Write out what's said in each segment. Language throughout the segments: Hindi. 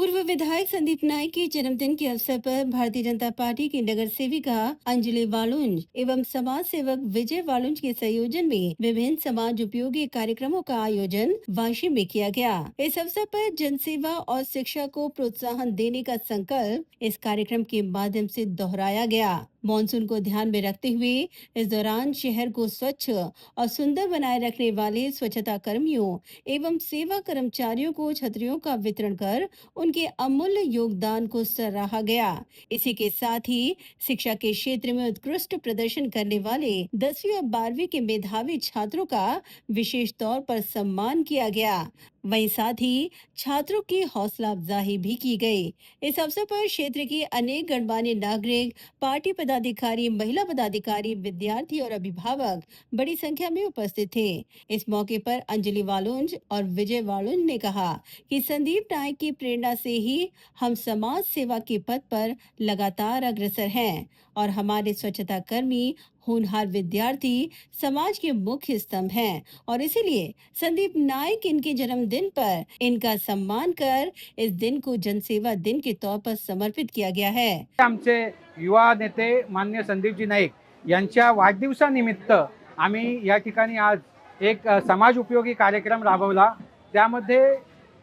पूर्व विधायक संदीप नाइक के जन्मदिन के अवसर पर भारतीय जनता पार्टी की नगर सेविका अंजलि वालुंज एवं समाज सेवक विजय वालुंज के संयोजन में विभिन्न समाज उपयोगी कार्यक्रमों का आयोजन वाशी में किया गया। इस अवसर पर जनसेवा और शिक्षा को प्रोत्साहन देने का संकल्प इस कार्यक्रम के माध्यम से दोहराया गया। मानसून को ध्यान में रखते हुए इस दौरान शहर को स्वच्छ और सुंदर बनाए रखने वाले स्वच्छता कर्मियों एवं सेवा कर्मचारियों को छतरियों का वितरण कर उनके अमूल्य योगदान को सराहा गया। इसी के साथ ही शिक्षा के क्षेत्र में उत्कृष्ट प्रदर्शन करने वाले 10वीं और 12वीं के मेधावी छात्रों का विशेष तौर पर सम्मान किया गया। वहीं साथ ही छात्रों की हौसला अफजाई भी की गई। इस अवसर पर क्षेत्र के अनेक गणमान्य नागरिक, पार्टी पदाधिकारी, महिला पदाधिकारी, विद्यार्थी और अभिभावक बड़ी संख्या में उपस्थित थे। इस मौके पर अंजलि वालुंज और विजय वालुंज ने कहा कि संदीप नाइक की प्रेरणा से ही हम समाज सेवा के पथ पर लगातार अग्रसर हैं और हमारे स्वच्छता कर्मी, होनहार विद्यार्थी समाज के मुख्य स्तंभ हैं और इसीलिए संदीप नाइक इनके जन्मदिन पर इनका सम्मान कर इस दिन को जनसेवा दिन के तौर पर समर्पित किया गया है। आमचे युवा नेते माननीय संदीपजी नाईक यांच्या वाढदिवसानिमित्त आम्ही या ठिकाणी आज एक समाज उपयोगी कार्यक्रम राबवला। त्यामध्ये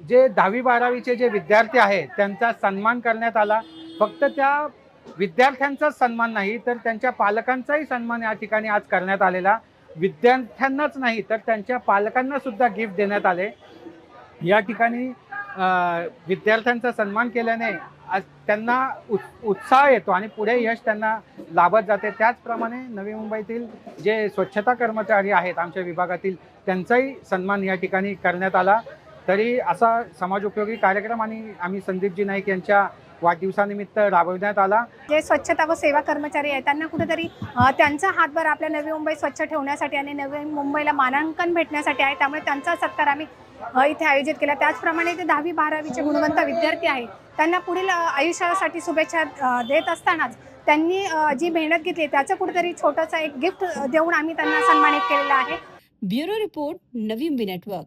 जे 10वी-12वीचे जे विद्यार्थी आहेत त्यांचा सन्मान करण्यात आला। फक्त त्या विद्यार्थ्यांचाच सन्मान नाही तर त्यांच्या पालकांचाही सन्मान या ठिकाणी आज करण्यात आलेला। विद्यार्थ्यांनाच नाही तर त्यांच्या पालकांना सुद्धा गिफ्ट देण्यात आले। या ठिकाणी विद्यार्थ्यांचा सन्मान केल्याने आज त्यांना उत्साह येतो आणि पुढे यश त्यांना लाभत जाते। त्याचप्रमाणे नवी मुंबईतील जे स्वच्छता कर्मचारी आहेत आमच्या विभागातील त्यांचाही सन्मान या ठिकाणी करण्यात आला। तरी असा समाज उपयोगी कार्यक्रम आणि आम्ही संदीपजी नाईक यांच्या वाढदिवसानिमित्त राबवण्यात आला। जे स्वच्छता व सेवा कर्मचारी आहेत त्यांना कुठेतरी त्यांचा हातभार आपल्या नवी मुंबई स्वच्छ ठेवण्यासाठी आणि नवी मुंबईला मानांकन भेटण्यासाठी आहे। त्यामुळे त्यांचा सत्कार आम्ही इथे आयोजित केला। त्याचप्रमाणे ते 10वी-12वीचे गुणवंत विद्यार्थी आहेत त्यांना पुढील आयुष्यासाठी शुभेच्छा देत असतानाच त्यांनी जी मेहनत घेतली त्याचं कुठेतरी छोटंसं एक गिफ्ट देऊन आम्ही त्यांना सन्मानित केलेलं आहे। Bureau report, Navi Mumbai network.